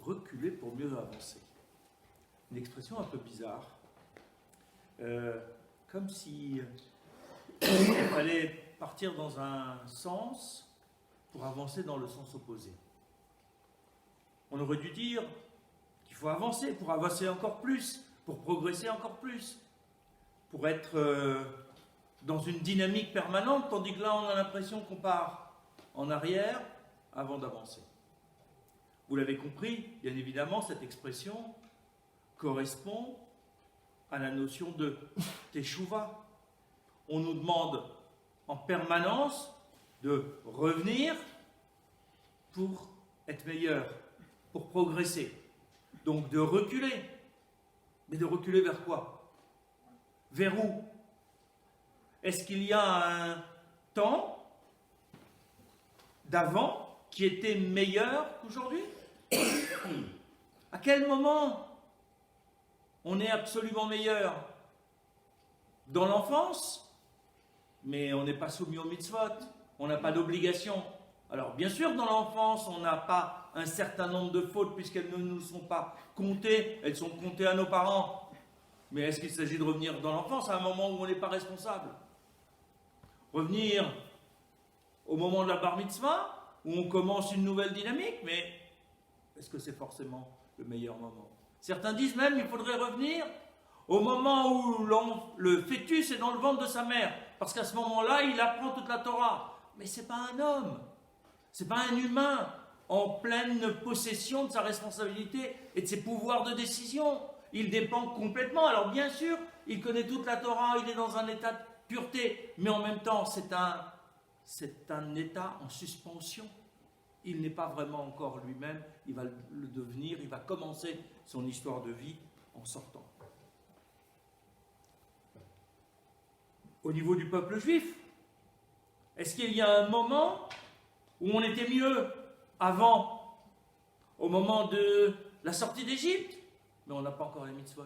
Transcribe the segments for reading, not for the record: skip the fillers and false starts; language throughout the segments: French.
reculer pour mieux avancer. Une expression un peu bizarre, comme si il fallait partir dans un sens pour avancer dans le sens opposé. On aurait dû dire qu'il faut avancer pour avancer encore plus, pour progresser encore plus, pour être dans une dynamique permanente, tandis que là on a l'impression qu'on part en arrière avant d'avancer. Vous l'avez compris, bien évidemment, cette expression correspond à la notion de teshuva. On nous demande en permanence de revenir pour être meilleur, pour progresser. Donc de reculer. Mais de reculer vers quoi? Vers où? Est-ce qu'il y a un temps d'avant qui était meilleur qu'aujourd'hui? À quel moment on est absolument meilleur? Dans l'enfance? Mais on n'est pas soumis aux mitzvot, on n'a pas d'obligation. Alors bien sûr, dans l'enfance, on n'a pas un certain nombre de fautes puisqu'elles ne nous sont pas comptées, elles sont comptées à nos parents. Mais est-ce qu'il s'agit de revenir dans l'enfance à un moment où on n'est pas responsable? Revenir au moment de la bar mitzvah, où on commence une nouvelle dynamique, mais est-ce que c'est forcément le meilleur moment? Certains disent même qu'il faudrait revenir au moment où le fœtus est dans le ventre de sa mère, parce qu'à ce moment-là, il apprend toute la Torah. Mais ce n'est pas un homme, ce n'est pas un humain en pleine possession de sa responsabilité et de ses pouvoirs de décision. Il dépend complètement. Alors bien sûr, il connaît toute la Torah, il est dans un état de pureté, mais en même temps, c'est un état en suspension. Il n'est pas vraiment encore lui-même, il va le devenir, il va commencer son histoire de vie en sortant. Au niveau du peuple juif, est-ce qu'il y a un moment où on était mieux avant, au moment de la sortie d'Égypte? Mais on n'a pas encore les mitzvot.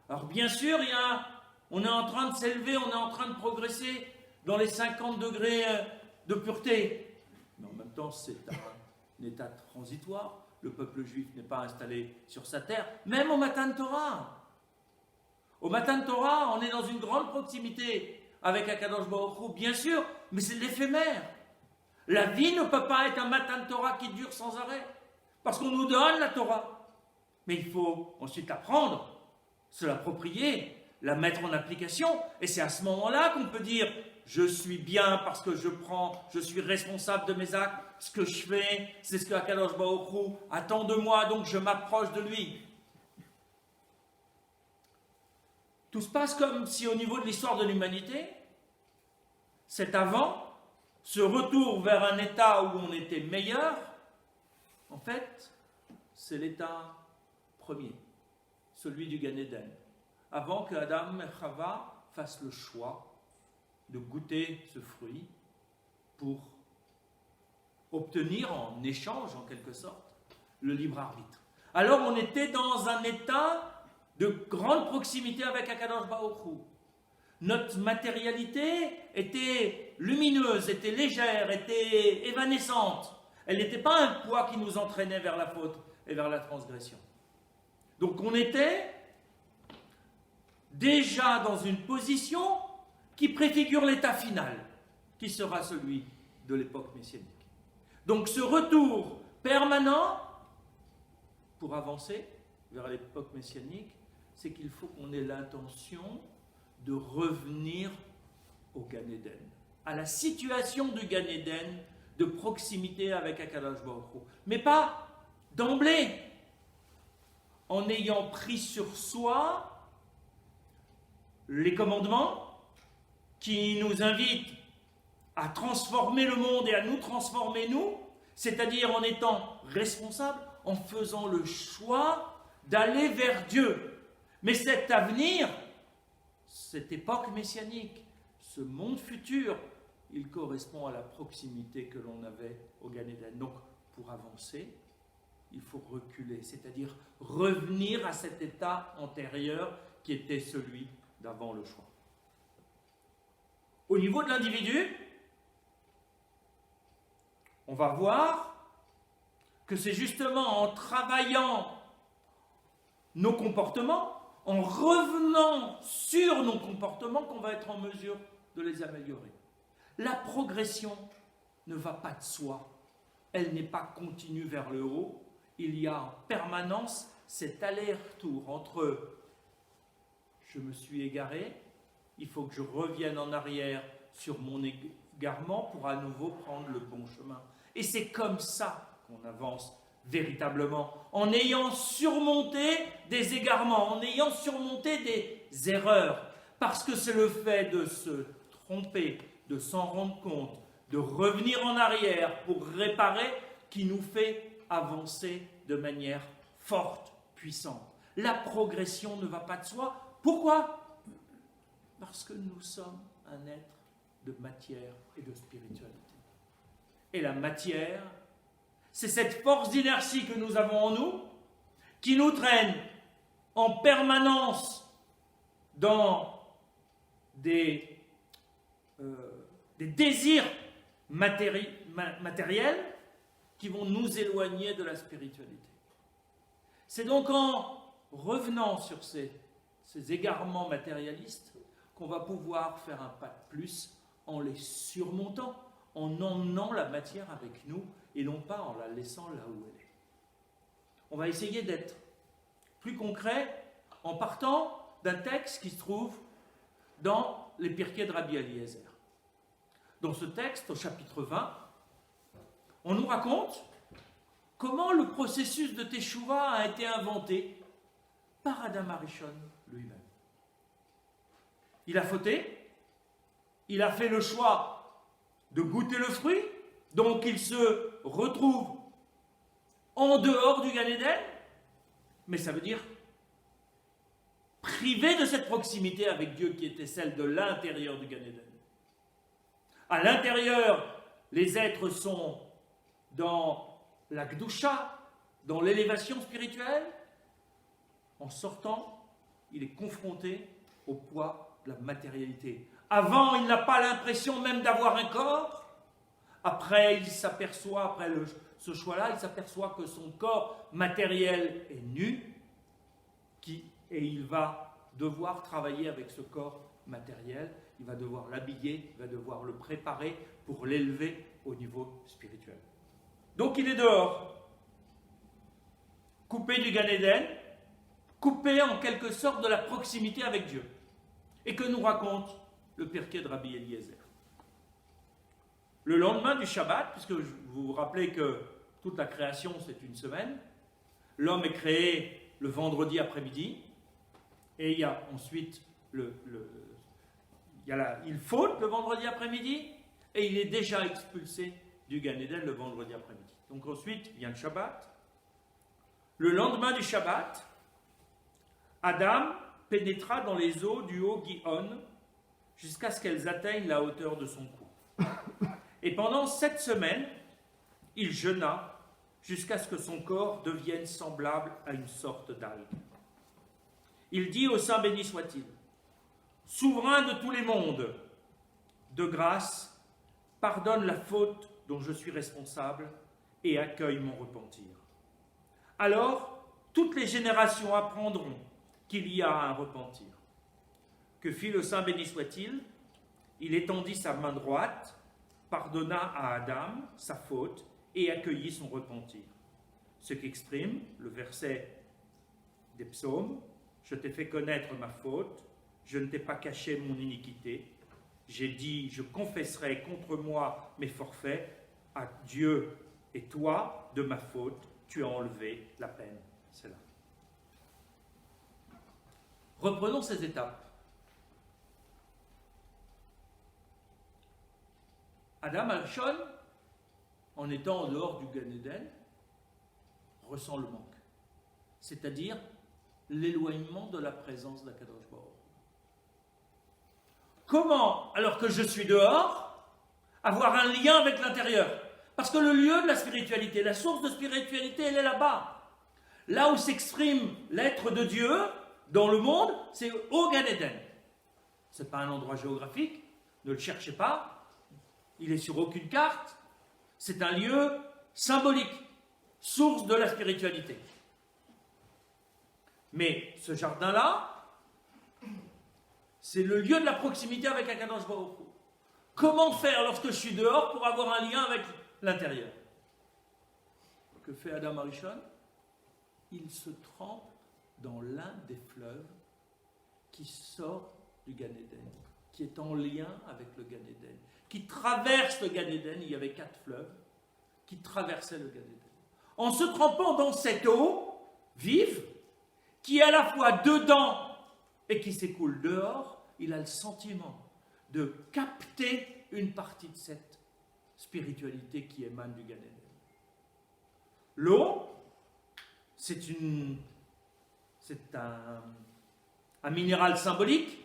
Alors bien sûr, on est en train de s'élever, on est en train de progresser dans les 50 degrés de pureté. Mais en même temps, c'est un état transitoire. Le peuple juif n'est pas installé sur sa terre, même au Matan Torah. Au Matan Torah, on est dans une grande proximité avec Akadosh Baruch Hu, bien sûr, mais c'est l'éphémère. La vie ne peut pas être un Matan Torah qui dure sans arrêt, parce qu'on nous donne la Torah. Mais il faut ensuite l'apprendre, se l'approprier, la mettre en application, et c'est à ce moment-là qu'on peut dire « je suis bien parce que je suis responsable de mes actes, ce que je fais, c'est ce que Akadosh Baruch Hu attend de moi, donc je m'approche de lui ». Tout se passe comme si au niveau de l'histoire de l'humanité, cet avant, ce retour vers un état où on était meilleur, en fait, c'est l'état premier, celui du Gan Eden. Avant que Adam et Chava fassent le choix de goûter ce fruit pour obtenir en échange, en quelque sorte, le libre arbitre. Alors on était dans un état de grande proximité avec Akadosh Baruch Hu. Notre matérialité était lumineuse, était légère, était évanescente. Elle n'était pas un poids qui nous entraînait vers la faute et vers la transgression. Donc on était déjà dans une position qui préfigure l'état final, qui sera celui de l'époque messianique. Donc ce retour permanent pour avancer vers l'époque messianique, c'est qu'il faut qu'on ait l'intention de revenir au Gan Eden, à la situation du Gan Eden de proximité avec Akadosh Baruch Hu. Mais pas d'emblée, en ayant pris sur soi les commandements qui nous invitent à transformer le monde et à nous transformer nous, c'est-à-dire en étant responsables, en faisant le choix d'aller vers Dieu. Mais cet avenir, cette époque messianique, ce monde futur, il correspond à la proximité que l'on avait au Gan Eden. Donc, pour avancer, il faut reculer, c'est-à-dire revenir à cet état antérieur qui était celui d'avant le choix. Au niveau de l'individu, on va voir que c'est justement en travaillant nos comportements, en revenant sur nos comportements qu'on va être en mesure de les améliorer. La progression ne va pas de soi, elle n'est pas continue vers le haut, il y a en permanence cet aller-retour entre je me suis égaré, il faut que je revienne en arrière sur mon égarement pour à nouveau prendre le bon chemin. Et c'est comme ça qu'on avance véritablement, en ayant surmonté des égarements, en ayant surmonté des erreurs, parce que c'est le fait de se tromper, de s'en rendre compte, de revenir en arrière pour réparer, qui nous fait avancer de manière forte, puissante. La progression ne va pas de soi. Pourquoi? Parce que nous sommes un être de matière et de spiritualité. Et la matière, c'est cette force d'inertie que nous avons en nous, qui nous traîne en permanence dans des désirs matériels qui vont nous éloigner de la spiritualité. C'est donc en revenant sur ces égarements matérialistes qu'on va pouvoir faire un pas de plus en les surmontant, en emmenant la matière avec nous et non pas en la laissant là où elle est. On va essayer d'être plus concret en partant d'un texte qui se trouve dans les Pirkei de Rabbi Eliezer. Dans ce texte, au chapitre 20, on nous raconte comment le processus de Teshuvah a été inventé par Adam Arishon lui-même. Il a fauté, il a fait le choix de goûter le fruit, donc il se retrouve en dehors du Gan Eden, mais ça veut dire privé de cette proximité avec Dieu qui était celle de l'intérieur du Gan Eden. À l'intérieur, les êtres sont dans la Gdusha, dans l'élévation spirituelle. En sortant, il est confronté au poids de la matérialité. Avant, il n'a pas l'impression même d'avoir un corps. Après, il s'aperçoit, après ce choix-là, il s'aperçoit que son corps matériel est nu et il va devoir travailler avec ce corps matériel. Il va devoir l'habiller, il va devoir le préparer pour l'élever au niveau spirituel. Donc il est dehors, coupé du Gan Eden, coupé en quelque sorte de la proximité avec Dieu. Et que nous raconte le Pirkei de Rabbi Eliezer. Le lendemain du Shabbat, puisque vous vous rappelez que toute la création c'est une semaine, l'homme est créé le vendredi après-midi, et il y a ensuite il faute le vendredi après-midi, et il est déjà expulsé du Gan Eden le vendredi après-midi. Donc ensuite vient le Shabbat. Le lendemain du Shabbat, Adam pénétra dans les eaux du haut Gihon jusqu'à ce qu'elles atteignent la hauteur de son cou. Et pendant 7 semaines, il jeûna jusqu'à ce que son corps devienne semblable à une sorte d'algue. Il dit au Saint béni soit-il, souverain de tous les mondes, de grâce, pardonne la faute dont je suis responsable et accueille mon repentir. Alors, toutes les générations apprendront qu'il y a un repentir. Que fit le Saint béni soit-il? Il étendit sa main droite, pardonna à Adam sa faute et accueillit son repentir. Ce qu'exprime le verset des psaumes, je t'ai fait connaître ma faute, je ne t'ai pas caché mon iniquité, j'ai dit, je confesserai contre moi mes forfaits, à Dieu et toi, de ma faute, tu as enlevé la peine. C'est là. Reprenons ces étapes. Adam Arishon, en étant en dehors du Gan Eden, ressent le manque. C'est-à-dire l'éloignement de la présence d'Akadosh Baruch. Comment, alors que je suis dehors, avoir un lien avec l'intérieur? Parce que le lieu de la spiritualité, la source de spiritualité, elle est là-bas. Là où s'exprime l'être de Dieu dans le monde, c'est au Gan Eden. Ce n'est pas un endroit géographique, ne le cherchez pas, il est sur aucune carte, c'est un lieu symbolique. source de la spiritualité. Mais ce jardin-là, c'est le lieu de la proximité avec Akadosh Baruch Hu. Comment faire lorsque je suis dehors pour avoir un lien avec l'intérieur? Que fait Adam Arishon? Il se trempe dans l'un des fleuves qui sort du Gan Eden, qui est en lien avec le Gan Eden, qui traverse le Gan Eden. Il y avait 4 fleuves qui traversaient le Gan Eden. En se trempant dans cette eau vive, qui est à la fois dedans et qui s'écoule dehors, il a le sentiment de capter une partie de cette spiritualité qui émane du Gan Eden. L'eau, c'est un minéral symbolique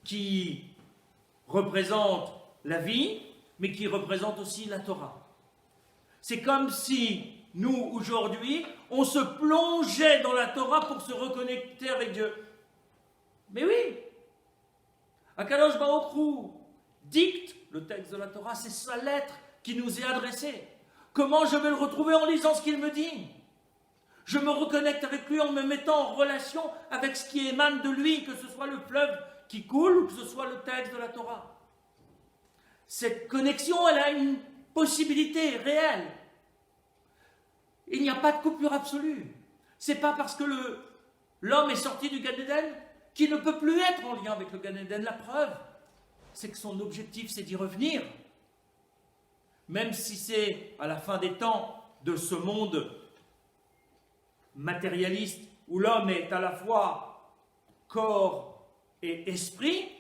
qui représente la vie, mais qui représente aussi la Torah. C'est comme si nous, aujourd'hui, on se plongeait dans la Torah pour se reconnecter avec Dieu. Mais oui, Akadosh Baruch Hu dicte le texte de la Torah, c'est sa lettre qui nous est adressée. Comment je vais le retrouver? En lisant ce qu'il me dit. Je me reconnecte avec lui en me mettant en relation avec ce qui émane de lui, que ce soit le fleuve qui coule ou que ce soit le texte de la Torah. Cette connexion, elle a une possibilité réelle. Il n'y a pas de coupure absolue. C'est pas parce que l'homme est sorti du Gan Eden qu'il ne peut plus être en lien avec le Gan Eden. La preuve, c'est que son objectif, c'est d'y revenir. Même si c'est à la fin des temps de ce monde matérialiste où l'homme est à la fois corps et esprit,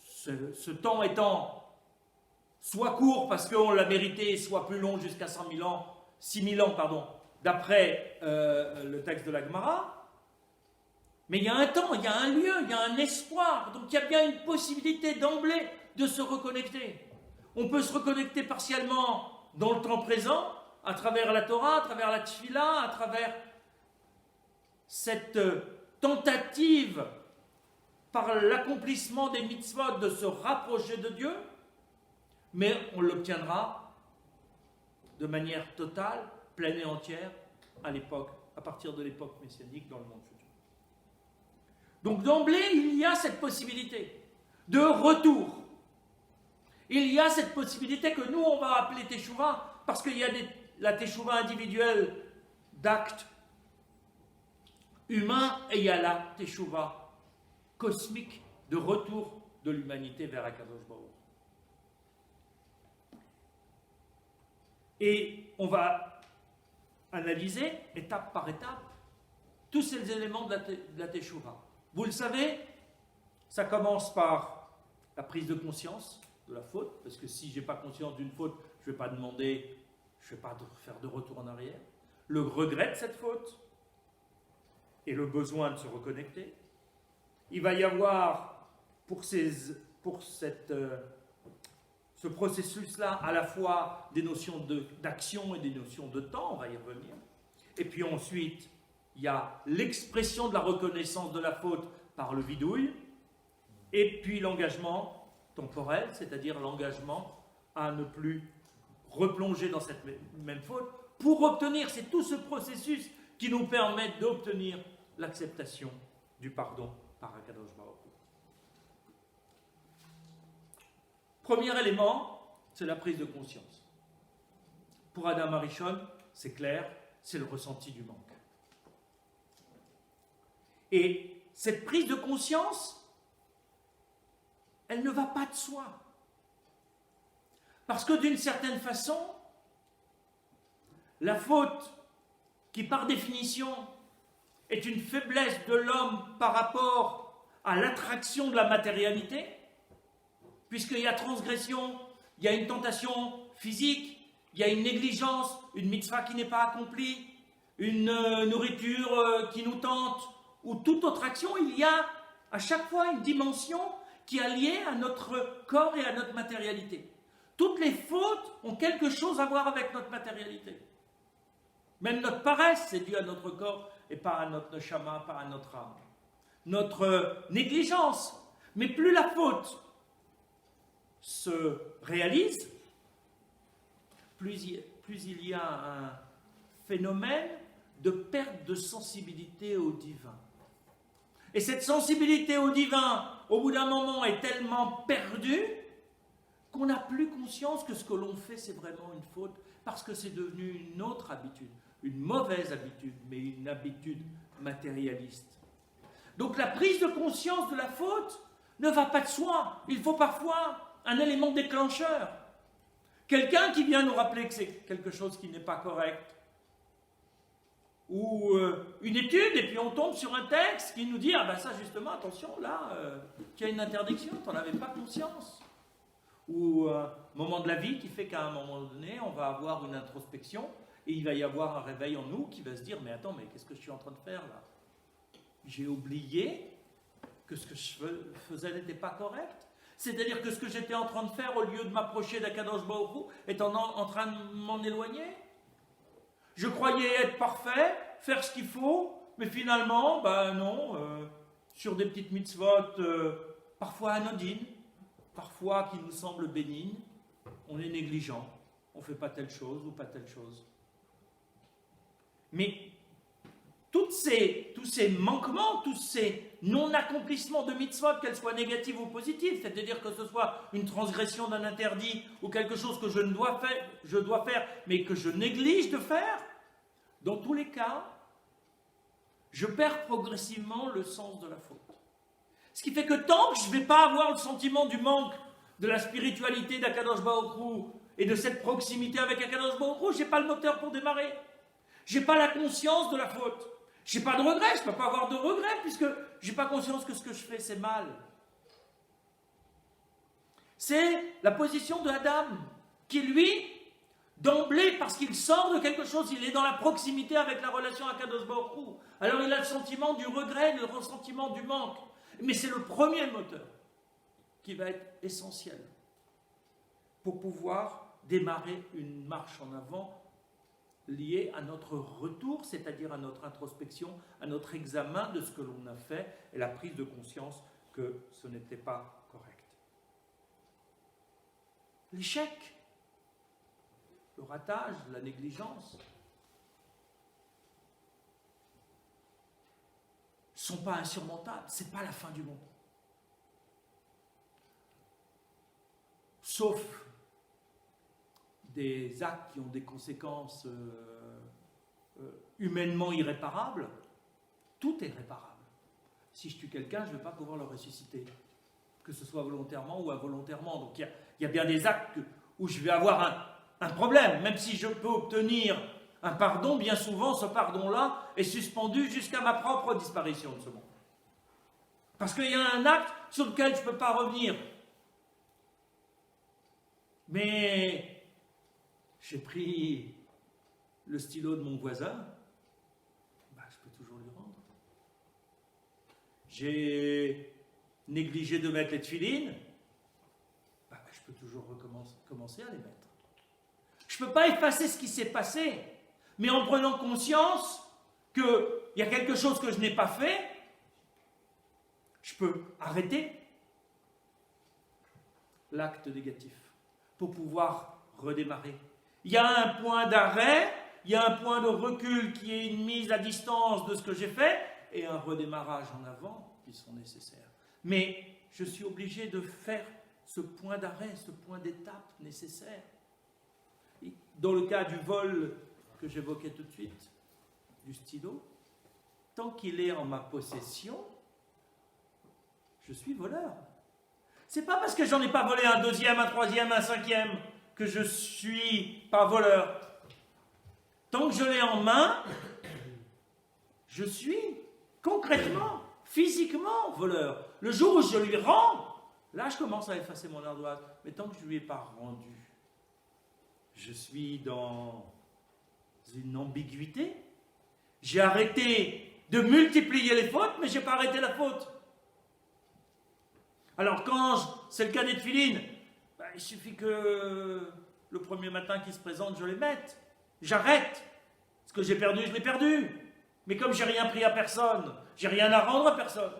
ce temps étant soit court parce qu'on l'a mérité, soit plus long jusqu'à 6 000 ans, d'après le texte de la Gemara. Mais il y a un temps, il y a un lieu, il y a un espoir. Donc il y a bien une possibilité d'emblée de se reconnecter. On peut se reconnecter partiellement dans le temps présent, à travers la Torah, à travers la Tefila, à travers cette tentative par l'accomplissement des mitzvot de se rapprocher de Dieu, mais on l'obtiendra de manière totale, pleine et entière, à partir de l'époque messianique dans le monde futur. Donc d'emblée, il y a cette possibilité de retour. Il y a cette possibilité que nous, on va appeler Teshuvah, parce qu'il y a la Teshuvah individuelle d'actes humains, et il y a la Teshuvah cosmique de retour de l'humanité vers Akadosh Baruch. Et on va analyser, étape par étape, tous ces éléments de la Teshuvah. Vous le savez, ça commence par la prise de conscience de la faute, parce que si je n'ai pas conscience d'une faute, je ne vais pas demander, je ne vais pas faire de retour en arrière. Le regret de cette faute et le besoin de se reconnecter. Il va y avoir pour ce processus-là à la fois des notions d'action et des notions de temps, on va y revenir. Et puis ensuite, il y a l'expression de la reconnaissance de la faute par le vidouille, et puis l'engagement temporel, c'est-à-dire l'engagement à ne plus replonger dans cette même faute, pour obtenir, c'est tout ce processus qui nous permet d'obtenir l'acceptation du pardon par Akadosh Baruch Hu. Premier élément, c'est la prise de conscience. Pour Adam Arishon, c'est clair, c'est le ressenti du manque. Et cette prise de conscience, elle ne va pas de soi. Parce que d'une certaine façon, la faute, qui par définition est une faiblesse de l'homme par rapport à l'attraction de la matérialité, puisqu'il y a transgression, il y a une tentation physique, il y a une négligence, une mitzvah qui n'est pas accomplie, une nourriture qui nous tente, ou toute autre action, il y a à chaque fois une dimension qui est liée à notre corps et à notre matérialité. Toutes les fautes ont quelque chose à voir avec notre matérialité. Même notre paresse, c'est dû à notre corps et pas à notre neshama, pas à notre âme. Notre négligence, mais plus la faute se réalise, plus plus il y a un phénomène de perte de sensibilité au divin. Et cette sensibilité au divin, au bout d'un moment, est tellement perdue qu'on n'a plus conscience que ce que l'on fait, c'est vraiment une faute, parce que c'est devenu une autre habitude, une mauvaise habitude, mais une habitude matérialiste. Donc la prise de conscience de la faute ne va pas de soi. Il faut parfois un élément déclencheur. Quelqu'un qui vient nous rappeler que c'est quelque chose qui n'est pas correct. Ou une étude, et puis on tombe sur un texte qui nous dit « Ah ben ça justement, attention, là, tu as une interdiction, tu n'en avais pas conscience. » Ou un moment de la vie qui fait qu'à un moment donné, on va avoir une introspection, et il va y avoir un réveil en nous qui va se dire « Mais attends, mais qu'est-ce que je suis en train de faire là? J'ai oublié que ce que je faisais n'était pas correct. C'est-à-dire que ce que j'étais en train de faire, au lieu de m'approcher d'Akadosh Baruch Hu, est en train de m'en éloigner. Je croyais être parfait, faire ce qu'il faut, mais finalement, ben non, sur des petites mitzvot, parfois anodines, parfois qui nous semblent bénignes, on est négligent, on ne fait pas telle chose ou pas telle chose. Mais tous ces manquements, tous ces non-accomplissements de mitzvot, qu'elles soient négatives ou positives, c'est-à-dire que ce soit une transgression d'un interdit ou quelque chose que je dois faire, mais que je néglige de faire, dans tous les cas, je perds progressivement le sens de la faute. Ce qui fait que tant que je ne vais pas avoir le sentiment du manque de la spiritualité d'Akadosh Baruch Hu et de cette proximité avec Akadosh Baruch Hu, je n'ai pas le moteur pour démarrer. Je n'ai pas la conscience de la faute. Je n'ai pas de regret, je ne peux pas avoir de regret puisque je n'ai pas conscience que ce que je fais c'est mal. C'est la position de Adam qui lui, d'emblée, parce qu'il sort de quelque chose, il est dans la proximité avec la relation à Kadosh Baruch Hu. Alors il a le sentiment du regret, le ressentiment du manque. Mais c'est le premier moteur qui va être essentiel pour pouvoir démarrer une marche en avant lié à notre retour, c'est-à-dire à notre introspection, à notre examen de ce que l'on a fait et la prise de conscience que ce n'était pas correct. L'échec, le ratage, la négligence ne sont pas insurmontables, ce n'est pas la fin du monde. Sauf des actes qui ont des conséquences humainement irréparables, tout est réparable. Si je tue quelqu'un, je ne vais pas pouvoir le ressusciter, que ce soit volontairement ou involontairement. Donc il y a bien des actes où je vais avoir un problème, même si je peux obtenir un pardon, bien souvent ce pardon-là est suspendu jusqu'à ma propre disparition de ce monde. Parce qu'il y a un acte sur lequel je ne peux pas revenir. Mais j'ai pris le stylo de mon voisin, ben, je peux toujours lui rendre. J'ai négligé de mettre les tefilines, ben, je peux toujours commencer à les mettre. Je ne peux pas effacer ce qui s'est passé, mais en prenant conscience qu'il y a quelque chose que je n'ai pas fait, je peux arrêter l'acte négatif pour pouvoir redémarrer. Il y a un point d'arrêt, il y a un point de recul qui est une mise à distance de ce que j'ai fait et un redémarrage en avant qui sont nécessaires. Mais je suis obligé de faire ce point d'arrêt, ce point d'étape nécessaire. Et dans le cas du vol que j'évoquais tout de suite, du stylo, tant qu'il est en ma possession, je suis voleur. C'est pas parce que j'en ai pas volé un deuxième, un troisième, un cinquième que je suis pas voleur. Tant que je l'ai en main, je suis concrètement, physiquement voleur. Le jour où je lui rends, là je commence à effacer mon ardoise. Mais tant que je ne lui ai pas rendu, je suis dans une ambiguïté. J'ai arrêté de multiplier les fautes, mais je n'ai pas arrêté la faute. Alors quand c'est le cas des tefilines, ben, il suffit que le premier matin qui se présente, je les mette. J'arrête. Ce que j'ai perdu, je l'ai perdu. Mais comme j'ai rien pris à personne, j'ai rien à rendre à personne.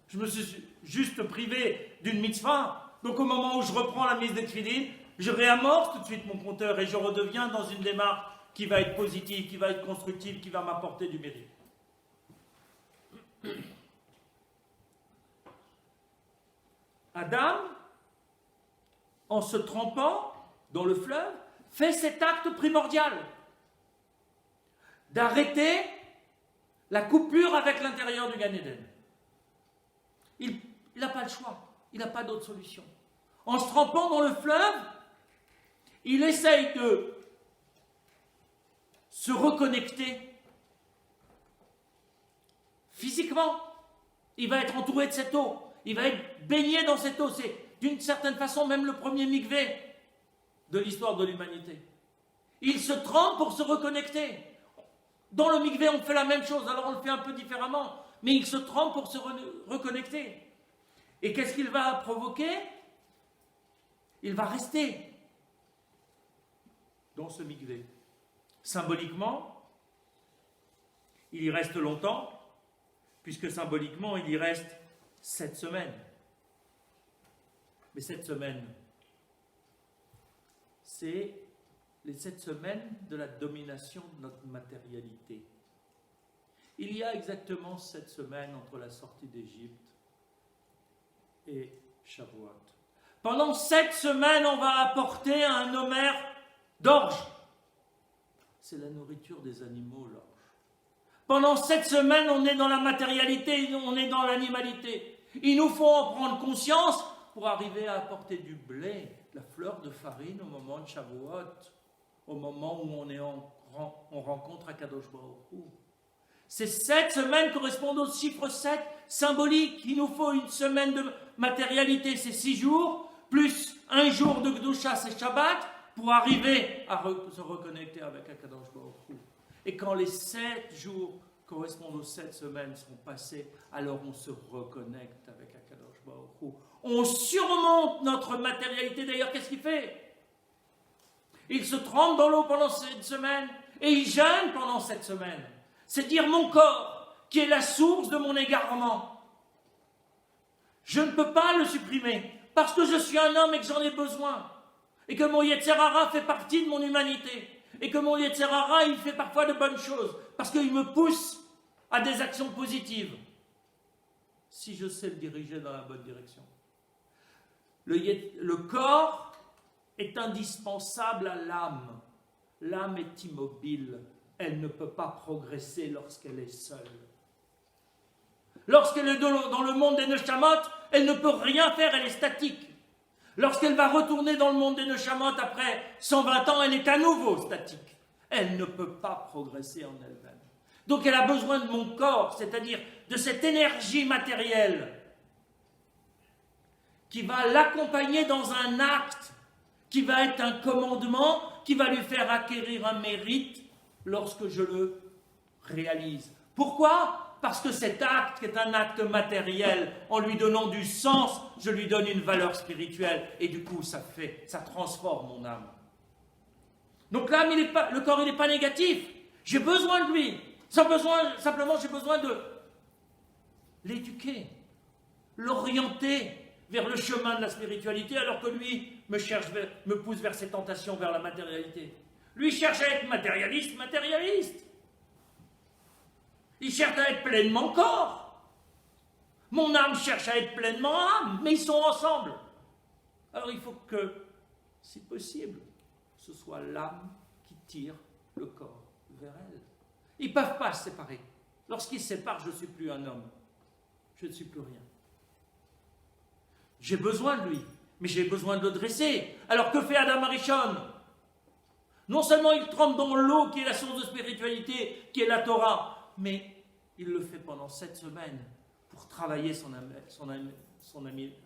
Je me suis juste privé d'une mitzvah. Donc au moment où je reprends la mise des tefilines, je réamorce tout de suite mon compteur et je redeviens dans une démarche qui va être positive, qui va être constructive, qui va m'apporter du mérite. Adam, en se trempant dans le fleuve, fait cet acte primordial d'arrêter la coupure avec l'intérieur du Gan Eden. Il n'a pas le choix, il n'a pas d'autre solution. En se trempant dans le fleuve, il essaye de se reconnecter physiquement. Il va être entouré de cette eau, il va être baigné dans cette eau. C'est d'une certaine façon même le premier mikvé de l'histoire de l'humanité. Il se trempe pour se reconnecter. Dans le mikvé, on fait la même chose, alors on le fait un peu différemment, mais il se trempe pour se reconnecter. Et qu'est-ce qu'il va provoquer? Il va rester dans ce mikvé. Symboliquement, il y reste longtemps, puisque symboliquement, il y reste 7 semaines. Mais 7 semaines, c'est les 7 semaines de la domination de notre matérialité. Il y a exactement 7 semaines entre la sortie d'Égypte et Shavuot. Pendant 7 semaines, on va apporter un homère d'orge. C'est la nourriture des animaux, l'orge. Pendant 7 semaines, on est dans la matérialité, on est dans l'animalité. Il nous faut en prendre conscience pour arriver à apporter du blé, la fleur de farine au moment de Shavuot, au moment où on rencontre Akadosh Baruch Hu. Ces 7 semaines correspondent au chiffre 7 symbolique. Il nous faut une semaine de matérialité, c'est 6 jours, plus un jour de Gdusha, c'est Shabbat, pour arriver à se reconnecter avec Akadosh Baruch Hu. Et quand les 7 jours correspondent aux 7 semaines sont passés, alors on se reconnecte avec Akadosh Baruch Hu. On surmonte notre matérialité. D'ailleurs, qu'est-ce qu'il fait? Il se trempe dans l'eau pendant 7 semaines et il jeûne pendant 7 semaines. C'est dire mon corps, qui est la source de mon égarement. Je ne peux pas le supprimer parce que je suis un homme et que j'en ai besoin. Et que mon Yetzer Hara fait partie de mon humanité. Et que mon Yetzer Hara, il fait parfois de bonnes choses parce qu'il me pousse à des actions positives. Si je sais le diriger dans la bonne direction. Le corps est indispensable à l'âme. L'âme est immobile. Elle ne peut pas progresser lorsqu'elle est seule. Lorsqu'elle est dans le monde des Neshamot, elle ne peut rien faire, elle est statique. Lorsqu'elle va retourner dans le monde des Neshamot après 120 ans, elle est à nouveau statique. Elle ne peut pas progresser en elle-même. Donc elle a besoin de mon corps, c'est-à-dire de cette énergie matérielle qui va l'accompagner dans un acte, qui va être un commandement, qui va lui faire acquérir un mérite lorsque je le réalise. Pourquoi? Parce que cet acte, qui est un acte matériel, en lui donnant du sens, je lui donne une valeur spirituelle, et du coup, ça transforme mon âme. Donc l'âme, le corps, il n'est pas négatif. J'ai besoin de lui. Simplement, j'ai besoin de l'éduquer, l'orienter vers le chemin de la spiritualité, alors que lui me pousse vers ses tentations, vers la matérialité. Lui cherche à être matérialiste. Il cherche à être pleinement corps. Mon âme cherche à être pleinement âme, mais ils sont ensemble. Alors il faut que, si possible, ce soit l'âme qui tire le corps vers elle. Ils ne peuvent pas se séparer. Lorsqu'ils se séparent, je ne suis plus un homme. Je ne suis plus rien. J'ai besoin de lui, mais j'ai besoin de le dresser. Alors que fait Adam Arishon? Non seulement il trempe dans l'eau qui est la source de spiritualité, qui est la Torah, mais il le fait pendant 7 semaines pour travailler son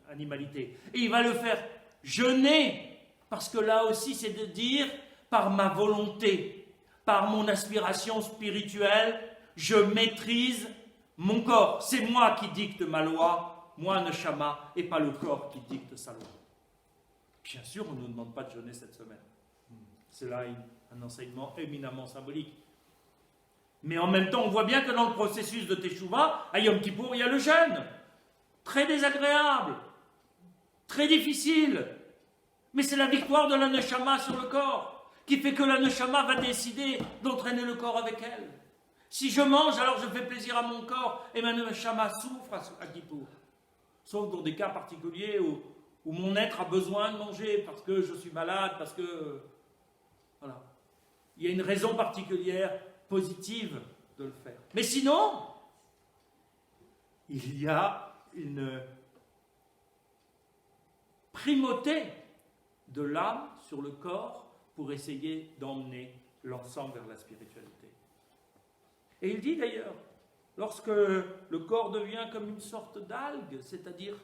animalité. Et il va le faire jeûner, parce que là aussi c'est de dire, par ma volonté, par mon aspiration spirituelle, je maîtrise mon corps. C'est moi qui dicte ma loi, moi Neshama, et pas le corps qui dicte sa loi. Bien sûr, on ne nous demande pas de jeûner cette semaine. C'est là un enseignement éminemment symbolique. Mais en même temps, on voit bien que dans le processus de Teshuvah, à Yom Kippour, il y a le jeûne. Très désagréable, très difficile. Mais c'est la victoire de la neshama sur le corps qui fait que la neshama va décider d'entraîner le corps avec elle. Si je mange, alors je fais plaisir à mon corps et ma neshama souffre à Kippour. Sauf dans des cas particuliers où mon être a besoin de manger parce que je suis malade, parce que... Voilà. Il y a une raison particulière, positive, de le faire. Mais sinon, il y a une primauté de l'âme sur le corps pour essayer d'emmener l'ensemble vers la spiritualité. Et il dit d'ailleurs, lorsque le corps devient comme une sorte d'algue, c'est-à-dire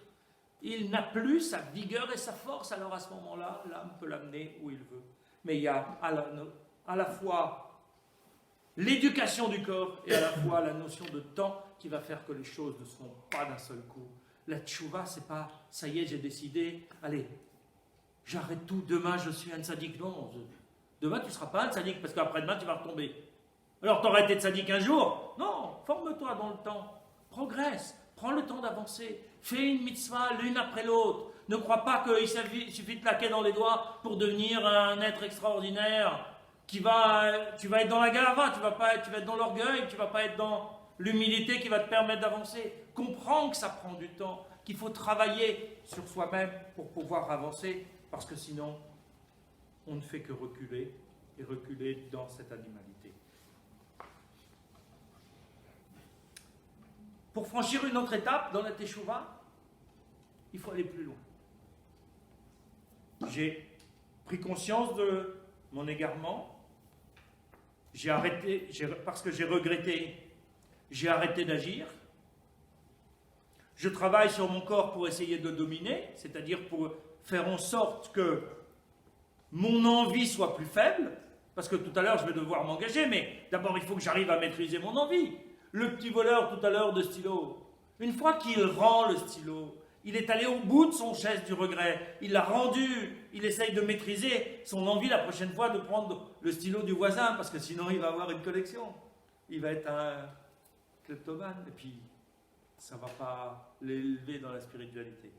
il n'a plus sa vigueur et sa force, alors à ce moment-là, l'âme peut l'amener où il veut. Mais il y a à la fois l'éducation du corps et à la fois la notion de temps qui va faire que les choses ne seront pas d'un seul coup. La tchouva, c'est pas « ça y est, j'ai décidé, allez, j'arrête tout, demain je suis un tzaddik ». Non, demain tu ne seras pas un tzaddik parce qu'après-demain tu vas retomber. Alors tu aurais été tzaddik un jour? Non, forme-toi dans le temps, progresse, prends le temps d'avancer, fais une mitzvah l'une après l'autre. Ne crois pas qu'il suffit de claquer dans les doigts pour devenir un être extraordinaire. Tu vas être dans la gava, tu vas être dans l'orgueil, tu ne vas pas être dans l'humilité qui va te permettre d'avancer. Comprends que ça prend du temps, qu'il faut travailler sur soi-même pour pouvoir avancer, parce que sinon, on ne fait que reculer, et reculer dans cette animalité. Pour franchir une autre étape dans la Teshuvah, il faut aller plus loin. J'ai pris conscience de mon égarement, j'ai arrêté, parce que j'ai regretté, j'ai arrêté d'agir. Je travaille sur mon corps pour essayer de dominer, c'est-à-dire pour faire en sorte que mon envie soit plus faible, parce que tout à l'heure je vais devoir m'engager, mais d'abord il faut que j'arrive à maîtriser mon envie. Le petit voleur tout à l'heure de stylo, une fois qu'il rend le stylo, il est allé au bout de son geste du regret, il l'a rendu, il essaye de maîtriser son envie la prochaine fois de prendre le stylo du voisin, parce que sinon il va avoir une collection. Il va être un kleptomane, et puis ça ne va pas l'élever dans la spiritualité.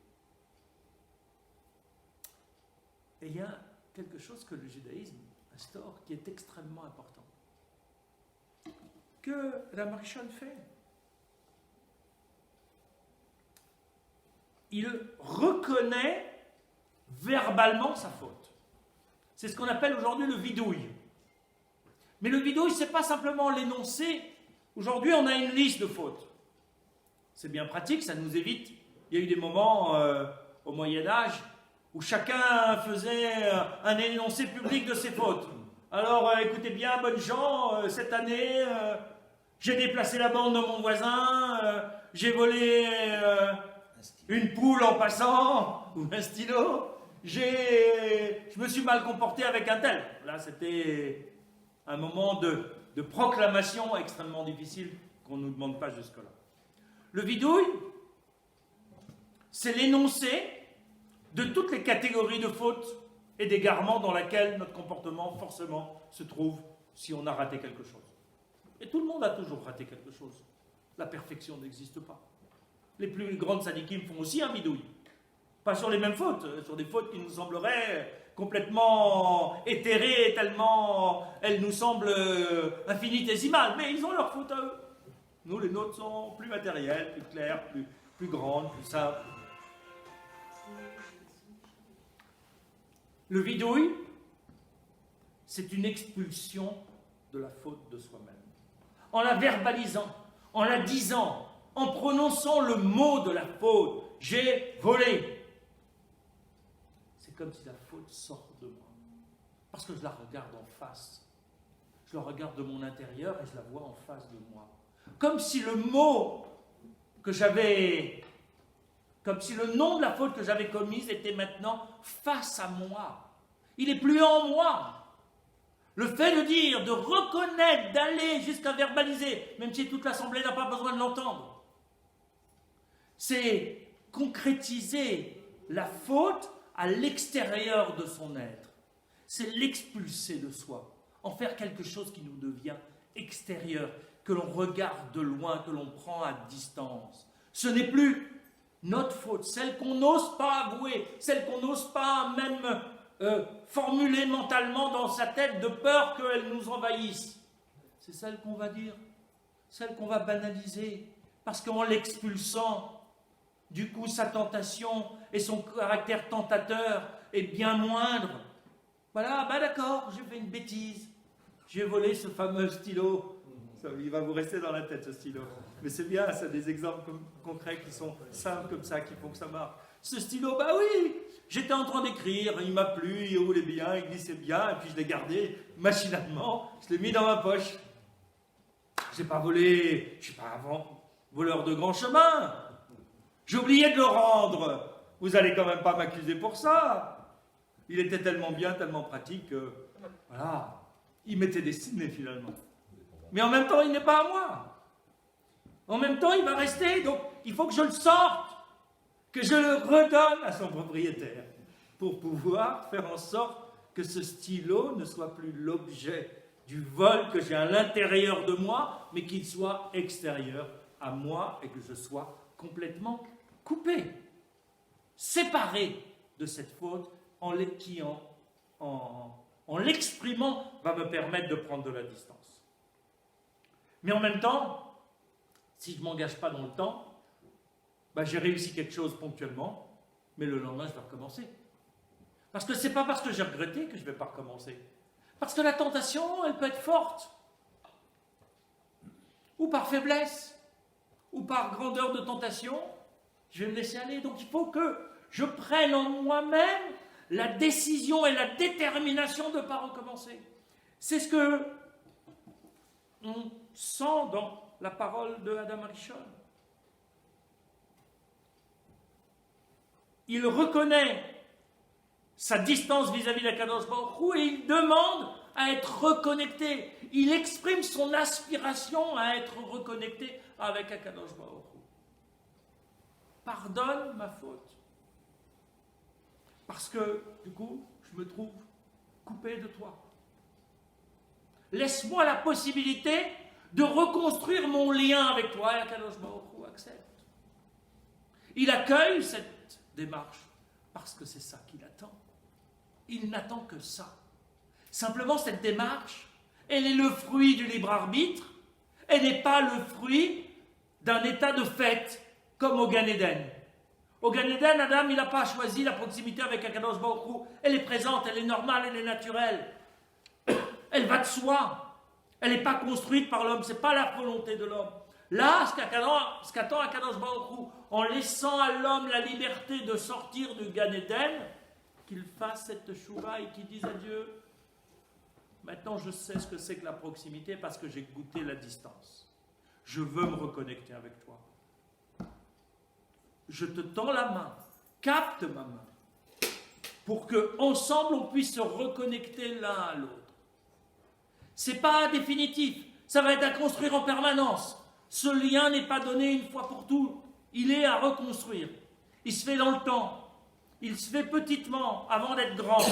Et il y a quelque chose que le judaïsme instaure qui est extrêmement important, que la Marichonne fait. Il reconnaît verbalement sa faute. C'est ce qu'on appelle aujourd'hui le vidouille. Mais le vidouille, ce n'est pas simplement l'énoncé. Aujourd'hui, on a une liste de fautes. C'est bien pratique, ça nous évite. Il y a eu des moments au Moyen-Âge où chacun faisait un énoncé public de ses fautes. Alors, écoutez bien, bonnes gens, cette année, j'ai déplacé la bande de mon voisin, j'ai volé une poule en passant, ou un stylo, je me suis mal comporté avec un tel. Là, c'était un moment de proclamation extrêmement difficile qu'on ne nous demande pas jusque-là. Le vidouille, c'est l'énoncé de toutes les catégories de fautes et d'égarements dans lesquels notre comportement forcément se trouve si on a raté quelque chose. Et tout le monde a toujours raté quelque chose. La perfection n'existe pas. Les plus grandes sadikim font aussi un bidouille. Pas sur les mêmes fautes, sur des fautes qui nous sembleraient complètement éthérées, tellement elles nous semblent infinitésimales. Mais ils ont leurs fautes à eux. Nous, les nôtres sont plus matérielles, plus claires, plus grandes, plus simples. Le vidouille, c'est une expulsion de la faute de soi-même. En la verbalisant, en la disant, en prononçant le mot de la faute, j'ai volé. C'est comme si la faute sort de moi. Parce que je la regarde en face. Je la regarde de mon intérieur et je la vois en face de moi. Comme si le mot que j'avais, comme si le nom de la faute que j'avais commise était maintenant face à moi. Il n'est plus en moi. Le fait de dire, de reconnaître, d'aller jusqu'à verbaliser, même si toute l'Assemblée n'a pas besoin de l'entendre, c'est concrétiser la faute à l'extérieur de son être. C'est l'expulser de soi, en faire quelque chose qui nous devient extérieur, que l'on regarde de loin, que l'on prend à distance. Ce n'est plus notre faute, celle qu'on n'ose pas avouer, celle qu'on n'ose pas même formuler mentalement dans sa tête de peur qu'elle nous envahisse, c'est celle qu'on va dire, celle qu'on va banaliser, parce qu'en l'expulsant, du coup sa tentation et son caractère tentateur est bien moindre. Voilà, bah d'accord, j'ai fait une bêtise, j'ai volé ce fameux stylo. Il va vous rester dans la tête ce stylo. Mais c'est bien, c'est des exemples concrets qui sont simples comme ça, qui font que ça marche. Ce stylo, bah oui, j'étais en train d'écrire, il m'a plu, il roulait bien, il glissait bien, et puis je l'ai gardé machinalement, je l'ai mis dans ma poche. Je n'ai pas volé, je ne suis pas un voleur de grand chemin. J'ai oublié de le rendre. Vous n'allez quand même pas m'accuser pour ça. Il était tellement bien, tellement pratique que, voilà, il m'était destiné finalement. Mais en même temps, il n'est pas à moi. En même temps, il va rester, donc il faut que je le sorte, que je le redonne à son propriétaire, pour pouvoir faire en sorte que ce stylo ne soit plus l'objet du vol que j'ai à l'intérieur de moi, mais qu'il soit extérieur à moi et que je sois complètement coupé, séparé de cette faute qui, en l'exprimant, va me permettre de prendre de la distance. Mais en même temps, si je ne m'engage pas dans le temps, bah, j'ai réussi quelque chose ponctuellement, mais le lendemain, je vais recommencer. Parce que ce n'est pas parce que j'ai regretté que je ne vais pas recommencer. Parce que la tentation, elle peut être forte. Ou par faiblesse, ou par grandeur de tentation, je vais me laisser aller. Donc il faut que je prenne en moi-même la décision et la détermination de ne pas recommencer. C'est ce que on sent dans la parole de Adam Arishon. Il reconnaît sa distance vis-à-vis d'Akadosh Baruch Hu et il demande à être reconnecté. Il exprime son aspiration à être reconnecté avec Akadosh Baruch Hu. Pardonne ma faute. Parce que, du coup, je me trouve coupé de toi. Laisse-moi la possibilité de reconstruire mon lien avec toi. Et Akadosh Baruch Hu accepte. Il accueille cette démarche parce que c'est ça qu'il attend. Il n'attend que ça. Simplement, cette démarche, elle est le fruit du libre arbitre. Elle n'est pas le fruit d'un état de fait, comme au Gan Eden. Au Gan Eden, Adam, il n'a pas choisi la proximité avec Akadosh Baruch Hu. Elle est présente, elle est normale, elle est naturelle. Elle va de soi. Elle n'est pas construite par l'homme, ce n'est pas la volonté de l'homme. Là, ce qu'attend Akadosh Baruch Hu, en laissant à l'homme la liberté de sortir du Gan Eden, qu'il fasse cette chouva et qu'il dise à Dieu, maintenant je sais ce que c'est que la proximité parce que j'ai goûté la distance. Je veux me reconnecter avec toi. Je te tends la main, capte ma main, pour qu'ensemble on puisse se reconnecter l'un à l'autre. C'est pas définitif, ça va être à construire en permanence. Ce lien n'est pas donné une fois pour toutes, il est à reconstruire. Il se fait dans le temps. Il se fait petitement, avant d'être grand,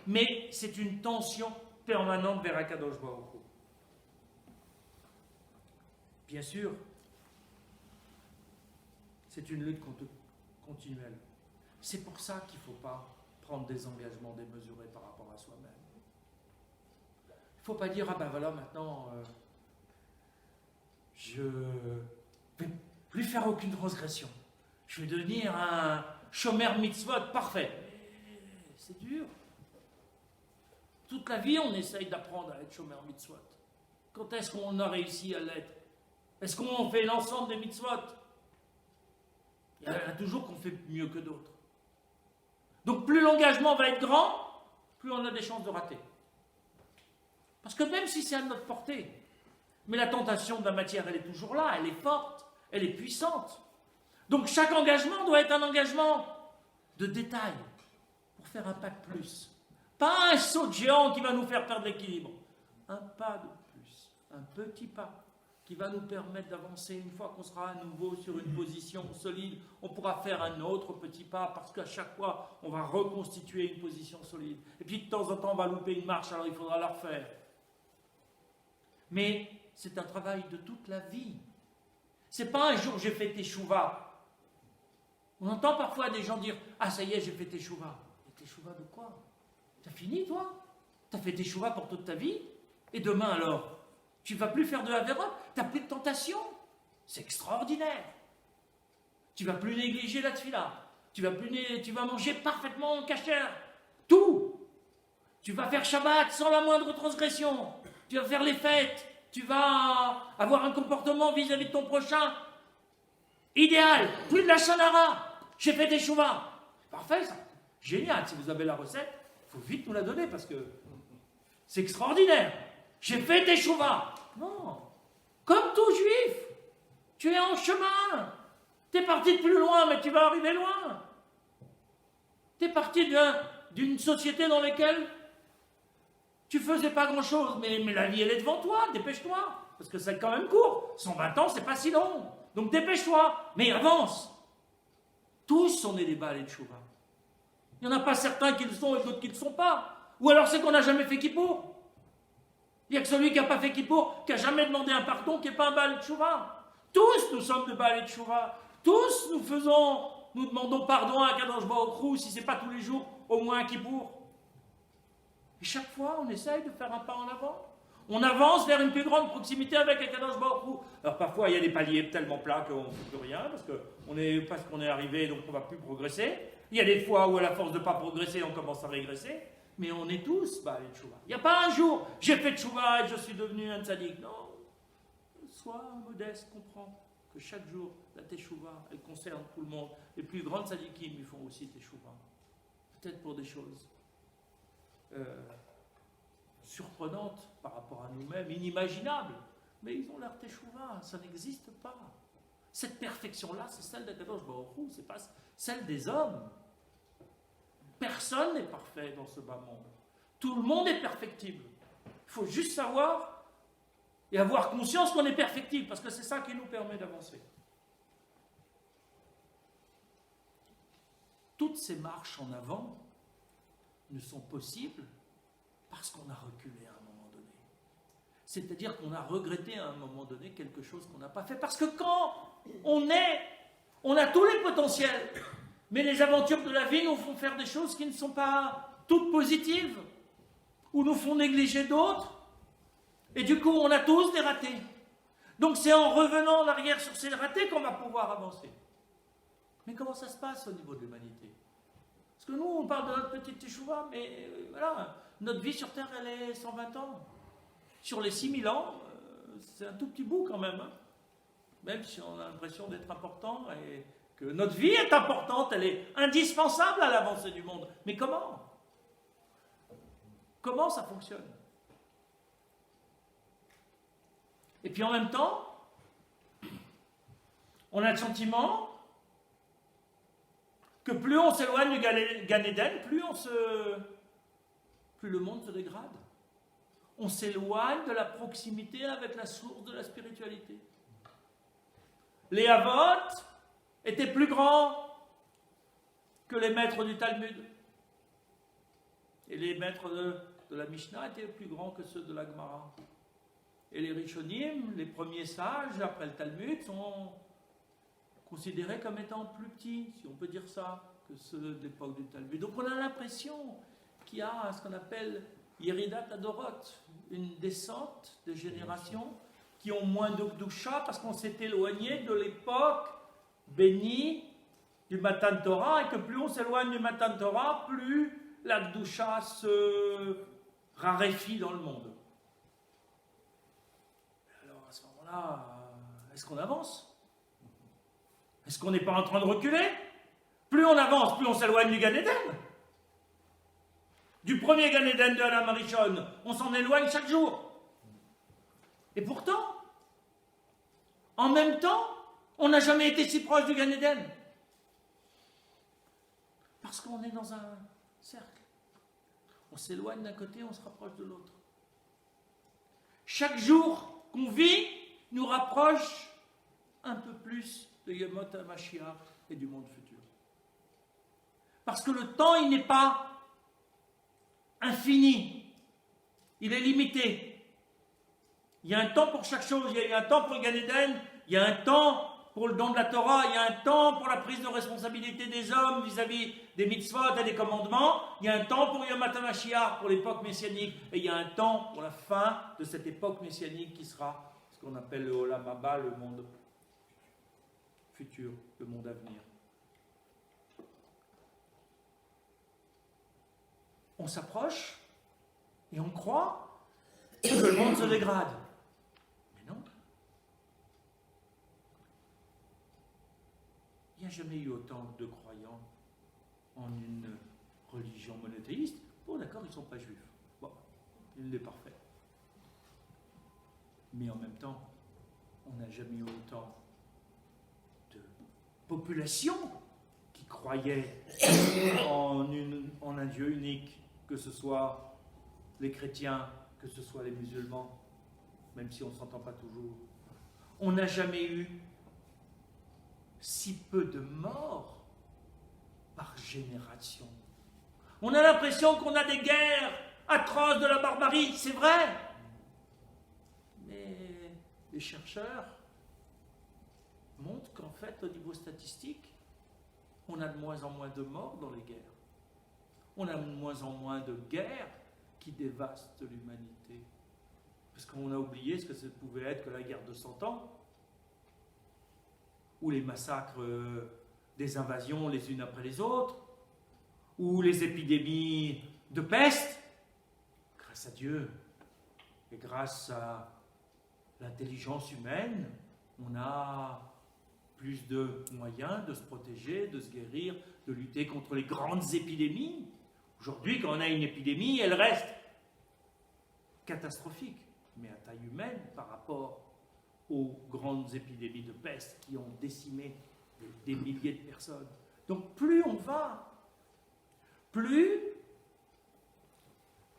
mais c'est une tension permanente vers Akadosh Baruch Hu. Bien sûr, c'est une lutte continuelle. C'est pour ça qu'il ne faut pas prendre des engagements démesurés par rapport à soi-même. Il ne faut pas dire, ah ben voilà, maintenant, je ne vais plus faire aucune transgression. Je vais devenir un Shomer mitzvot parfait. Mais c'est dur. Toute la vie, on essaye d'apprendre à être Shomer mitzvot. Quand est-ce qu'on a réussi à l'être? Est-ce qu'on fait l'ensemble des mitzvot? Il y en a toujours qu'on fait mieux que d'autres. Donc plus l'engagement va être grand, plus on a des chances de rater. Parce que même si c'est à notre portée, mais la tentation de la matière, elle est toujours là, elle est forte, elle est puissante. Donc chaque engagement doit être un engagement de détail pour faire un pas de plus. Pas un saut de géant qui va nous faire perdre l'équilibre. Un pas de plus, un petit pas qui va nous permettre d'avancer. Une fois qu'on sera à nouveau sur une position solide, on pourra faire un autre petit pas parce qu'à chaque fois, on va reconstituer une position solide. Et puis de temps en temps, on va louper une marche, alors il faudra la refaire. Mais c'est un travail de toute la vie. C'est pas un jour j'ai fait teshuva On entend parfois des gens dire « Ah, ça y est, j'ai fait teshuva ». Mais teshuva de quoi? T'as fini, toi? T'as fait teshuva pour toute ta vie? Et demain, alors? Tu ne vas plus faire de Averot? T'as plus de tentation? C'est extraordinaire. Tu ne vas plus négliger la tefila. Tu vas manger parfaitement cachère. Tout. Tu vas faire Shabbat sans la moindre transgression. Tu vas faire les fêtes. Tu vas avoir un comportement vis-à-vis de ton prochain idéal. Plus de la Shonara. J'ai fait des chouvas. Parfait, ça. Génial. Si vous avez la recette, il faut vite nous la donner parce que c'est extraordinaire. J'ai fait des chouvas. Non. Comme tout juif, tu es en chemin. Tu es parti de plus loin, mais tu vas arriver loin. Tu es parti d'une société dans laquelle tu faisais pas grand-chose, mais la vie, elle est devant toi, dépêche-toi, parce que c'est quand même court. 120 ans, c'est pas si long. Donc dépêche-toi, mais avance. Tous, on est des balais de chouva. Il n'y en a pas certains qui le sont et d'autres qui ne le sont pas. Ou alors c'est qu'on n'a jamais fait Kippour. Il n'y a que celui qui n'a pas fait Kippour, qui n'a jamais demandé un pardon, qui n'est pas un balai de chouva. Tous, nous sommes des balais de chouva. Tous, nous demandons pardon à Kadosh Baruch Hu, si ce n'est pas tous les jours, au moins un Kippour. Et chaque fois, on essaye de faire un pas en avant. On avance vers une plus grande proximité avec Akadosh Baruch Hu. Alors parfois, il y a des paliers tellement plats qu'on ne fait plus rien, parce qu'on est arrivé, donc on ne va plus progresser. Il y a des fois où, à la force de ne pas progresser, on commence à régresser. Mais on est tous balé de chouva. Il n'y a pas un jour, j'ai fait de chouva et je suis devenu un tzaddik. Non. Sois modeste, comprends que chaque jour, la teshuva, elle concerne tout le monde. Les plus grands tzaddikim, ils font aussi teshuva. Peut-être pour des choses surprenantes par rapport à nous-mêmes, inimaginables. Mais ils ont leur teshuva, ça n'existe pas. Cette perfection-là, c'est celle d'Akadosh Baruch Hu, c'est pas celle des hommes. Personne n'est parfait dans ce bas monde. Tout le monde est perfectible. Il faut juste savoir et avoir conscience qu'on est perfectible, parce que c'est ça qui nous permet d'avancer. Toutes ces marches en avant ne sont possibles parce qu'on a reculé à un moment donné. C'est-à-dire qu'on a regretté à un moment donné quelque chose qu'on n'a pas fait. Parce que quand on a tous les potentiels, mais les aventures de la vie nous font faire des choses qui ne sont pas toutes positives, ou nous font négliger d'autres, et du coup on a tous des ratés. Donc c'est en revenant en arrière sur ces ratés qu'on va pouvoir avancer. Mais comment ça se passe au niveau de l'humanité? Parce que nous, on parle de notre petite teshuva, mais voilà, notre vie sur Terre, elle est 120 ans. Sur les 6000 ans, c'est un tout petit bout quand même. Hein. Même si on a l'impression d'être important et que notre vie est importante, elle est indispensable à l'avancée du monde. Mais comment? Comment ça fonctionne? Et puis en même temps, on a le sentiment que plus on s'éloigne du Gan Eden, plus le monde se dégrade. On s'éloigne de la proximité avec la source de la spiritualité. Les Havot étaient plus grands que les maîtres du Talmud. Et les maîtres de la Mishnah étaient plus grands que ceux de la Gemara. Et les Rishonim, les premiers sages, après le Talmud, sont considérés comme étant plus petits, si on peut dire ça, que ceux de l'époque du Talmud. Donc on a l'impression qu'il y a ce qu'on appelle Yeridat Adorot, une descente de générations qui ont moins de Gdusha parce qu'on s'est éloigné de l'époque bénie du Matan Torah, et que plus on s'éloigne du Matan Torah, plus la Gdusha se raréfie dans le monde. Alors à ce moment-là, est-ce qu'on avance? Est-ce qu'on n'est pas en train de reculer? Plus on avance, plus on s'éloigne du Gan Eden. Du premier Gan Eden de Adam Arishon, on s'en éloigne chaque jour. Et pourtant, en même temps, on n'a jamais été si proche du Gan Eden. Parce qu'on est dans un cercle. On s'éloigne d'un côté, on se rapproche de l'autre. Chaque jour qu'on vit nous rapproche un peu plus de Yemot HaMashiach et du monde futur. Parce que le temps, il n'est pas infini. Il est limité. Il y a un temps pour chaque chose. Il y a un temps pour le Gan Eden, il y a un temps pour le don de la Torah, il y a un temps pour la prise de responsabilité des hommes vis-à-vis des mitzvot et des commandements, il y a un temps pour Yom HaMashiach, pour l'époque messianique, et il y a un temps pour la fin de cette époque messianique qui sera ce qu'on appelle le Olam Haba, le monde futur, le monde à venir. On s'approche et on croit que le monde se dégrade. Mais non. Il n'y a jamais eu autant de croyants en une religion monothéiste. Bon, d'accord, ils ne sont pas juifs. Bon, il est parfait. Mais en même temps, on n'a jamais eu autant de population qui croyait en un Dieu unique, que ce soit les chrétiens, que ce soit les musulmans, même si on ne s'entend pas toujours. On n'a jamais eu si peu de morts par génération. On a l'impression qu'on a des guerres atroces de la barbarie, c'est vrai. Mais les chercheurs montrent qu'en fait, au niveau statistique, on a de moins en moins de morts dans les guerres. On a de moins en moins de guerres qui dévastent l'humanité. Parce qu'on a oublié ce que ça pouvait être que la guerre de 100 ans, ou les massacres des invasions les unes après les autres, ou les épidémies de peste. Grâce à Dieu et grâce à l'intelligence humaine, on a plus de moyens de se protéger, de se guérir, de lutter contre les grandes épidémies. Aujourd'hui, quand on a une épidémie, elle reste catastrophique, mais à taille humaine par rapport aux grandes épidémies de peste qui ont décimé des milliers de personnes. Donc plus on va, plus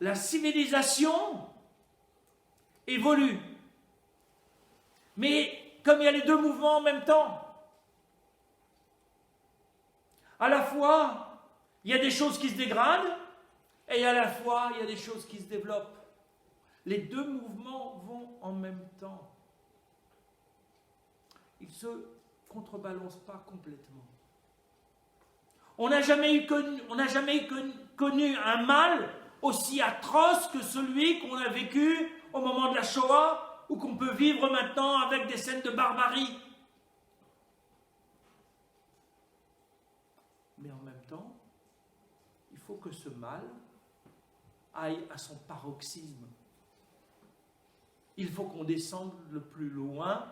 la civilisation évolue. Mais comme il y a les deux mouvements en même temps, à la fois, il y a des choses qui se dégradent, et à la fois, il y a des choses qui se développent. Les deux mouvements vont en même temps. Ils ne se contrebalancent pas complètement. On n'a jamais connu un mal aussi atroce que celui qu'on a vécu au moment de la Shoah, ou qu'on peut vivre maintenant avec des scènes de barbarie. Mais en même temps, il faut que ce mal aille à son paroxysme. Il faut qu'on descende le plus loin,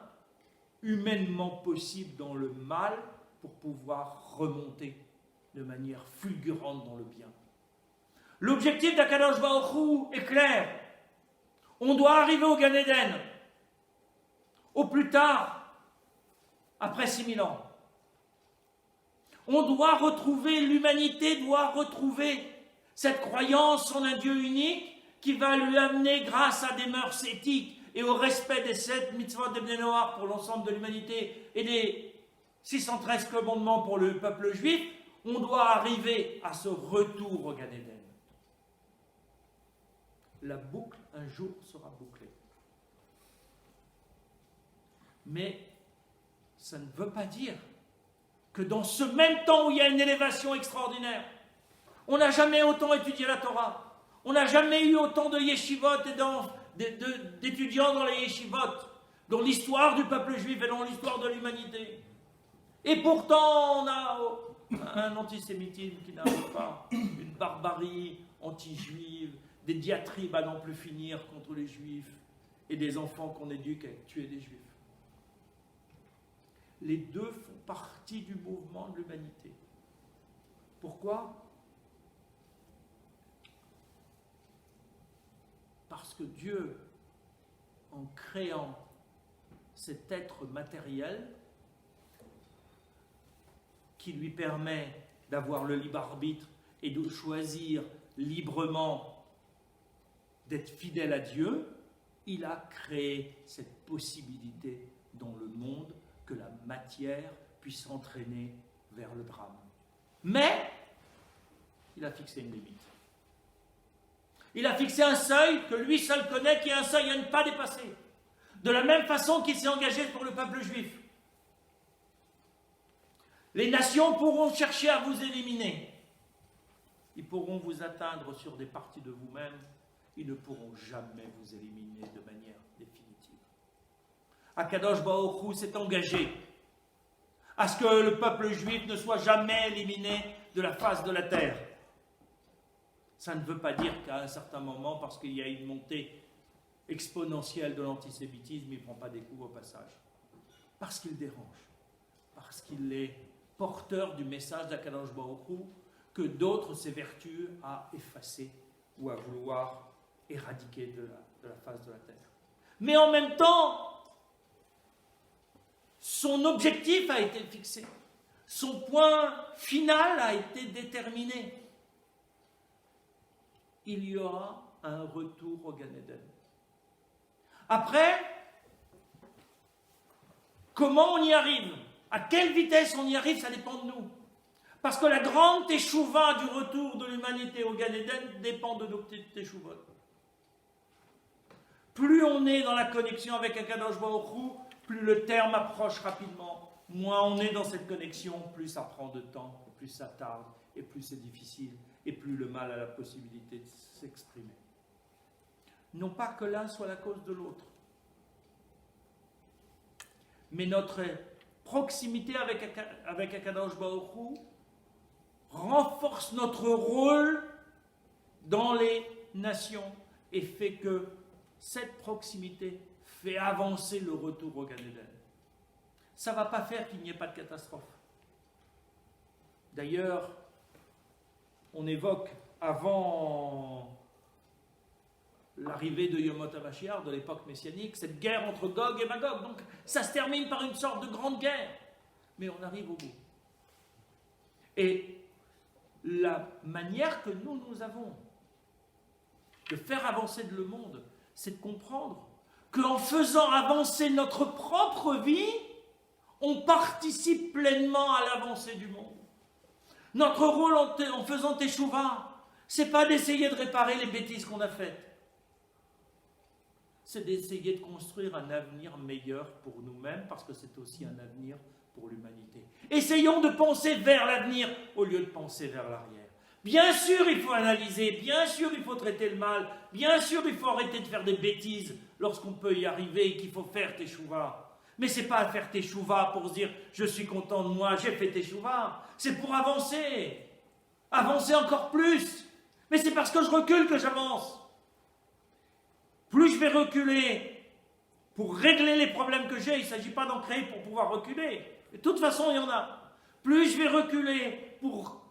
humainement possible, dans le mal pour pouvoir remonter de manière fulgurante dans le bien. L'objectif d'Akadosh Baruch Hu est clair. On doit arriver au Gan Eden, au plus tard, après 6000 ans. On doit retrouver, l'humanité doit retrouver cette croyance en un Dieu unique qui va lui amener, grâce à des mœurs éthiques et au respect des 7 mitzvot de Bnei Noach pour l'ensemble de l'humanité et des 613 commandements pour le peuple juif, on doit arriver à ce retour au Gan Eden. La boucle, un jour, sera bouclée. Mais ça ne veut pas dire que dans ce même temps où il y a une élévation extraordinaire, on n'a jamais autant étudié la Torah, on n'a jamais eu autant de yeshivot et d'étudiants dans les yeshivot, dans l'histoire du peuple juif et dans l'histoire de l'humanité. Et pourtant, on a un antisémitisme qui n'arrive pas, une barbarie anti-juive, des diatribes à n'en plus finir contre les juifs et des enfants qu'on éduque à tuer des juifs. Les deux font partie du mouvement de l'humanité. Pourquoi ? Parce que Dieu, en créant cet être matériel qui lui permet d'avoir le libre arbitre et de choisir librement d'être fidèle à Dieu, il a créé cette possibilité dans le monde que la matière puisse entraîner vers le drame. Mais il a fixé une limite. Il a fixé un seuil que lui seul connaît, qui est un seuil à ne pas dépasser. De la même façon qu'il s'est engagé pour le peuple juif. Les nations pourront chercher à vous éliminer. Ils pourront vous atteindre sur des parties de vous-même. Ils ne pourront jamais vous éliminer de manière définitive. Akadosh Baruch Hu s'est engagé à ce que le peuple juif ne soit jamais éliminé de la face de la terre. Ça ne veut pas dire qu'à un certain moment, parce qu'il y a une montée exponentielle de l'antisémitisme, il ne prend pas des coups au passage. Parce qu'il dérange. Parce qu'il est porteur du message d'Akadosh Baruch Hu que d'autres s'évertuent à effacer ou à vouloir éradiquer de la face de la terre. Mais en même temps, son objectif a été fixé. Son point final a été déterminé. Il y aura un retour au Gan Eden. Après, comment on y arrive? À quelle vitesse on y arrive, ça dépend de nous. Parce que la grande teshuva du retour de l'humanité au Gan Eden dépend de nos petites teshuvot. Plus on est dans la connexion avec Akadosh Baruch Hu, plus le terme approche rapidement. Moins on est dans cette connexion, plus ça prend de temps, plus ça tarde, et plus c'est difficile, et plus le mal a la possibilité de s'exprimer. Non pas que l'un soit la cause de l'autre, mais notre proximité avec Akadosh Baruch Hu renforce notre rôle dans les nations et fait que cette proximité fait avancer le retour au Gan Eden. Ça ne va pas faire qu'il n'y ait pas de catastrophe. D'ailleurs, on évoque avant l'arrivée de Yomot HaMashiach, de l'époque messianique, cette guerre entre Gog et Magog. Donc ça se termine par une sorte de grande guerre. Mais on arrive au bout. Et la manière que nous avons de faire avancer le monde, c'est de comprendre qu'en faisant avancer notre propre vie, on participe pleinement à l'avancée du monde. Notre rôle en faisant Teshuvah, c'est pas d'essayer de réparer les bêtises qu'on a faites. C'est d'essayer de construire un avenir meilleur pour nous-mêmes, parce que c'est aussi un avenir pour l'humanité. Essayons de penser vers l'avenir au lieu de penser vers l'arrière. Bien sûr, il faut analyser, bien sûr, il faut traiter le mal, bien sûr, il faut arrêter de faire des bêtises lorsqu'on peut y arriver et qu'il faut faire Teshuvah. Mais ce n'est pas à faire Teshuvah pour se dire « je suis content de moi, j'ai fait Teshuvah ». C'est pour avancer, avancer encore plus. Mais c'est parce que je recule que j'avance. Plus je vais reculer pour régler les problèmes que j'ai, il ne s'agit pas d'en créer pour pouvoir reculer. De toute façon, il y en a. Plus je vais reculer pour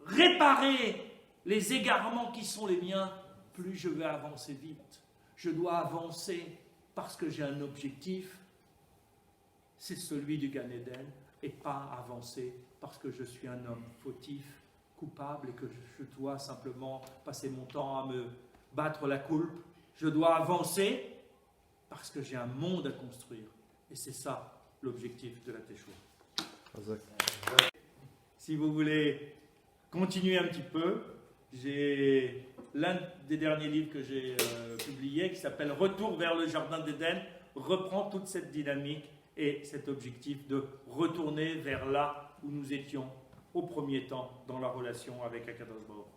réparer les égarements qui sont les miens, plus je vais avancer vite. Je dois avancer parce que j'ai un objectif, c'est celui du Gan Eden, et pas avancer parce que je suis un homme fautif, coupable, et que je dois simplement passer mon temps à me battre la coulpe. Je dois avancer parce que j'ai un monde à construire. Et c'est ça l'objectif de la Teshuvah. Si vous voulez continuer un petit peu, j'ai l'un des derniers livres que j'ai publié qui s'appelle « Retour vers le Jardin d'Éden » reprend toute cette dynamique et cet objectif de retourner vers là où nous étions au premier temps dans la relation avec Akadosh Baruch Hu.